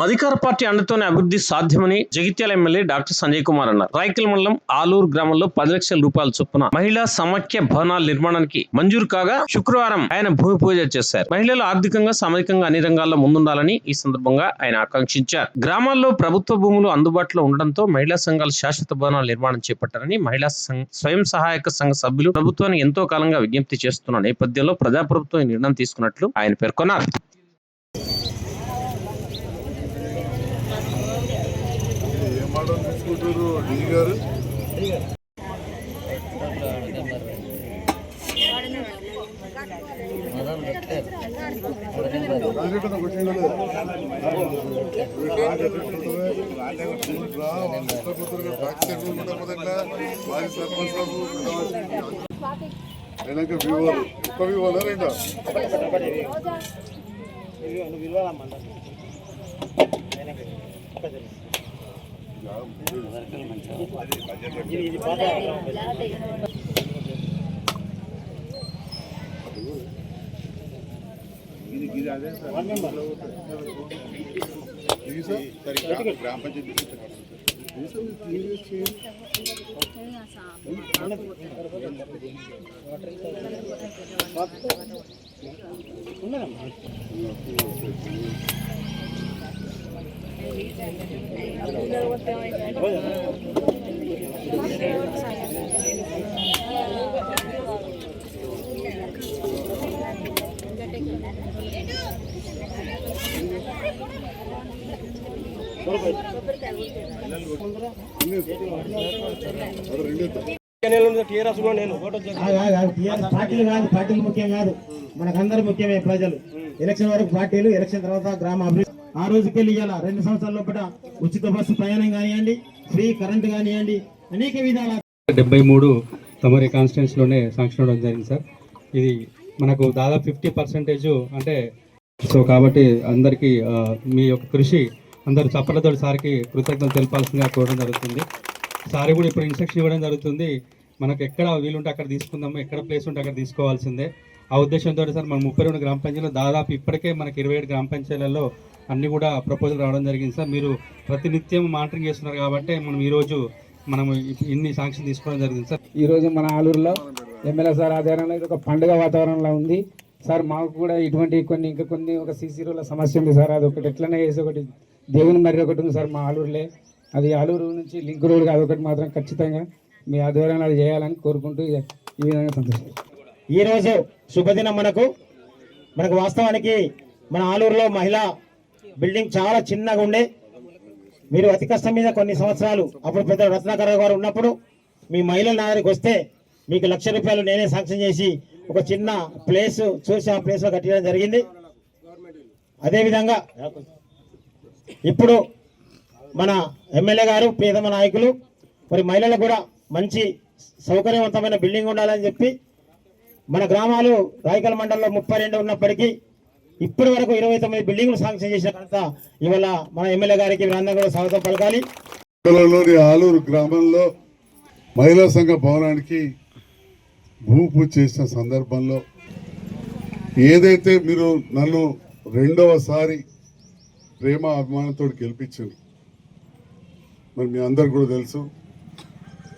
అధికార పార్టీ అండతోనే అభివృద్ధి సాధ్యమని జగిత్యాల ఎమ్మెల్యే డాక్టర్ సంజయ్ కుమార్ అన్నారు. రాయకల్ మండలం ఆలూరు గ్రామంలో 10 లక్షల రూపాయల చొప్పున మహిళా సమాఖ్య భవనాల నిర్మాణానికి మంజూరు కాగా శుక్రవారం ఆయన భూమి పూజ చేశారు. మహిళలు ఆర్థికంగా సామాజికంగా అన్ని రంగాల్లో ముందుండాలని ఈ సందర్భంగా ఆయన ఆకాంక్షించారు. గ్రామాల్లో ప్రభుత్వ భూములు అందుబాటులో ఉండడంతో మహిళా సంఘాల శాశ్వత భవనాల నిర్మాణం చేపట్టారని మహిళా స్వయం సహాయక సంఘ సభ్యులు ప్రభుత్వాన్ని ఎంతో కాలంగా విజ్ఞప్తి చేస్తున్న నేపథ్యంలో ప్రజాప్రభుత్వం ఈ నిర్ణయం తీసుకున్నట్లు ఆయన పేర్కొన్నారు. గ్రామ పంచాయతీ పార్టీలు ముఖ్యం కాదు, మనకందరూ ముఖ్యమే ప్రజలు. ఎలక్షన్ వరకు పార్టీలు, ఎలక్షన్ తర్వాత గ్రామ అభివృద్ధి. ఆ రోజుకెళ్ళి ఇవాళ 2 సంవత్సరాల లోపల ఉచిత బస్సు ప్రయాణం కానివ్వండి, ఫ్రీ కరెంట్ కానివ్వండి, అనేక విధాల 73 తమరి కాన్స్టిట్యున్సీలోనే శాంక్షన్ అవ్వడం జరిగింది సార్. ఇది మనకు దాదాపు 50% అంటే సో కాబట్టి అందరికీ మీ యొక్క కృషి అందరూ చప్పలతో సార్కి కృతజ్ఞతలు తెలపాల్సిందిగా కోరడం జరుగుతుంది. సార్ కూడా ఇప్పుడు ఇన్స్ట్రక్షన్ ఇవ్వడం జరుగుతుంది, మనకు ఎక్కడ వీలుంటే అక్కడ తీసుకుందాము, ఎక్కడ ప్లేస్ ఉంటే అక్కడ తీసుకోవాల్సిందే. ఆ ఉద్దేశంతో సార్ మన 32 గ్రామ పంచాయతీలో దాదాపు ఇప్పటికే మనకి 27 గ్రామ పంచాయతీలలో అన్నీ కూడా ప్రపోజల్ రావడం జరిగింది సార్. మీరు ప్రతినిత్యం మానిటరింగ్ చేస్తున్నారు కాబట్టి ఈరోజు మనం ఇన్ని శాంక్షన్ తీసుకోవడం జరిగింది సార్. ఈరోజు మన ఆలూరులో ఎమ్మెల్యే సార్ ఆధ్వర్యంలో ఇది ఒక పండుగ వాతావరణంలో ఉంది సార్. మాకు కూడా ఇటువంటి కొన్ని ఒక సీసీ రోడ్ల సమస్య ఉంది సార్. అది ఒకటి ఎట్లనే చేసి ఒకటి దేవుని మర్రి ఒకటి ఉంది సార్ మా ఆలూరులో. అది ఆలూరు నుంచి లింక్ రోడ్ కాదు, ఒకటి మాత్రం ఖచ్చితంగా మీ ఆధ్వర్యంలో అది చేయాలని కోరుకుంటూ ఈ విధంగా సంతోషం. ఈరోజు శుభదినం. మనకు వాస్తవానికి మన ఆలూరులో మహిళా బిల్డింగ్ చాలా చిన్నగా ఉండే. మీరు అతి కష్టం మీద కొన్ని సంవత్సరాలు అప్పుడు పెద్ద రత్నాకర్ గారు ఉన్నప్పుడు మీ మహిళల నాదరికి వస్తే మీకు ₹1,00,000 నేనే శాంక్షన్ చేసి ఒక చిన్న ప్లేస్ చూసి ఆ ప్లేస్లో కట్టడం జరిగింది. అదేవిధంగా ఇప్పుడు మన ఎమ్మెల్యే గారు, పేదమ నాయకులు మరి మహిళలకు కూడా మంచి సౌకర్యవంతమైన బిల్డింగ్ ఉండాలని చెప్పి మన గ్రామాలు రాయకల్ మండలంలో 32 ఉన్నప్పటికీ ఇప్పటి వరకు 29 బిల్డింగ్లు శాంక్షన్ చేసిన కనుక ఇవాళ మన ఎమ్మెల్యే గారికి అందరూ కూడా స్వాగతం పలకాలి. ఆలూరు గ్రామంలో మహిళా సంఘ భవనానికి భూమి పూజ చేసిన సందర్భంలో ఏదైతే మీరు నన్ను 2వసారి ప్రేమ అభిమానంతో గెలిపించారు, మరి మీ అందరు కూడా తెలుసు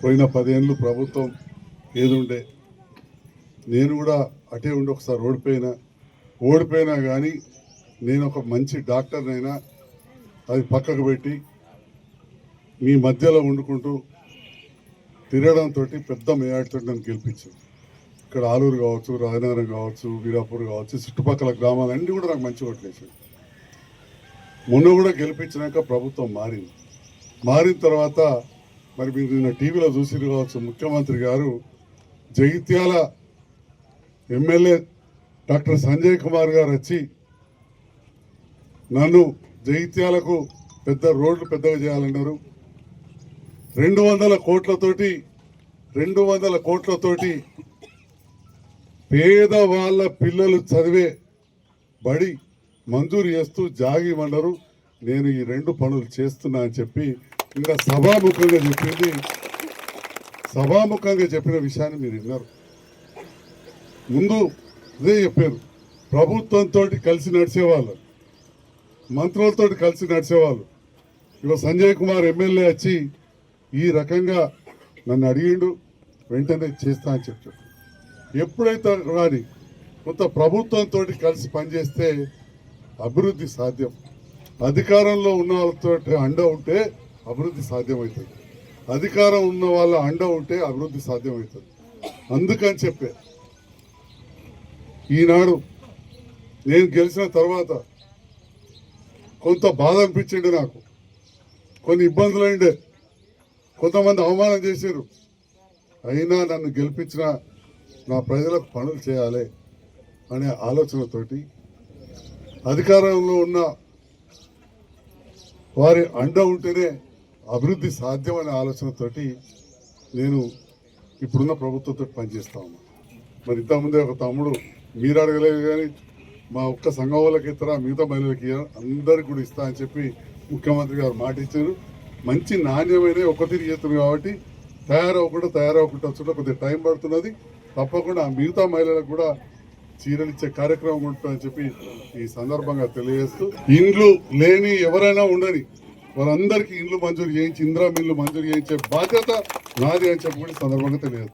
పోయిన 10 ఏళ్ళు ప్రభుత్వం ఏదుండే నేను కూడా అటే ఉండి ఒకసారి ఓడిపోయినా కానీ నేను ఒక మంచి డాక్టర్నైనా అది పక్కకు పెట్టి మీ మధ్యలో వండుకుంటూ తిరగడంతో పెద్ద మేయాడితో నన్ను గెలిపించాను. ఇక్కడ ఆలూరు కావచ్చు, రాజనగరం కావచ్చు, వీరాపూర్ కావచ్చు, చుట్టుపక్కల గ్రామాలన్నీ కూడా నాకు మంచి ఓట్లేసాయి. మొన్న కూడా గెలిపించినాక ప్రభుత్వం మారిన తర్వాత మరి మీరు నిన్న టీవీలో చూసి కావచ్చు, ముఖ్యమంత్రి గారు జగిత్యాల ఎమ్మెల్యే డాక్టర్ సంజయ్ కుమార్ గారు వచ్చి నన్ను జగిత్యాలకు రోడ్లు పెద్దగా చేయాలన్నారు. 200 కోట్లతోటి పేదవాళ్ళ పిల్లలు చదివే బడి మంజూరు చేస్తూ జాగిమన్నారు. నేను ఈ 2 పనులు చేస్తున్నా అని చెప్పి ఇంకా సభాముఖంగా చెప్పిన విషయాన్ని మీరు విన్నారు. ముందు ఇదే చెప్పారు, ప్రభుత్వంతో కలిసి నడిచేవాళ్ళు మంత్రులతో కలిసి నడిచేవాళ్ళు. ఇవాళ సంజయ్ కుమార్ ఎమ్మెల్యే వచ్చి ఈ రకంగా నన్ను అడిగిండు, వెంటనే చేస్తా అని చెప్పాడు. ఎప్పుడైతే కానీ కొంత ప్రభుత్వంతో కలిసి పనిచేస్తే అభివృద్ధి సాధ్యం. అధికారంలో ఉన్న వాళ్ళతో అండ ఉంటే అభివృద్ధి సాధ్యమవుతుంది. అధికారం ఉన్న వాళ్ళ అండ ఉంటే అభివృద్ధి సాధ్యమవుతుంది. అందుకని చెప్పే ఈనాడు నేను గెలిచిన తర్వాత కొంత బాధ అనిపించింది నాకు. కొన్ని ఇబ్బందులు అయిండే, కొంతమంది అవమానం చేశారు. అయినా నన్ను గెలిపించిన నా ప్రజలకు పనులు చేయాలి అనే ఆలోచనతోటి, అధికారంలో ఉన్న వారి అండ ఉంటేనే అభివృద్ధి సాధ్యం అనే ఆలోచనతోటి నేను ఇప్పుడున్న ప్రభుత్వంతో పనిచేస్తా ఉన్నా. మరి ఇంతకుముందే ఒక తమ్ముడు మీరు అడగలేదు కానీ మా ఒక్క సంఘం వాళ్ళకి ఇస్తారా, మిగతా మహిళలకి అందరికి కూడా ఇస్తా అని చెప్పి ముఖ్యమంత్రి గారు మాట ఇచ్చారు. మంచి నాణ్యమైన ఒక తిరిగి చేస్తుంది కాబట్టి తయారవకుండా వచ్చుంటే కొద్దిగా టైం పడుతున్నది. తప్పకుండా మిగతా మహిళలకు కూడా చీరలు ఇచ్చే కార్యక్రమం ఉంటుందని చెప్పి ఈ సందర్భంగా తెలియజేస్తూ, ఇండ్లు లేని ఎవరైనా ఉండని వారందరికీ ఇండ్లు మంజూరు చేయించి ఇందిరా మిల్లు మంజూరు చేయించే బాధ్యత నాది అని చెప్పి కూడా ఈ సందర్భంగా తెలియజేస్తాను.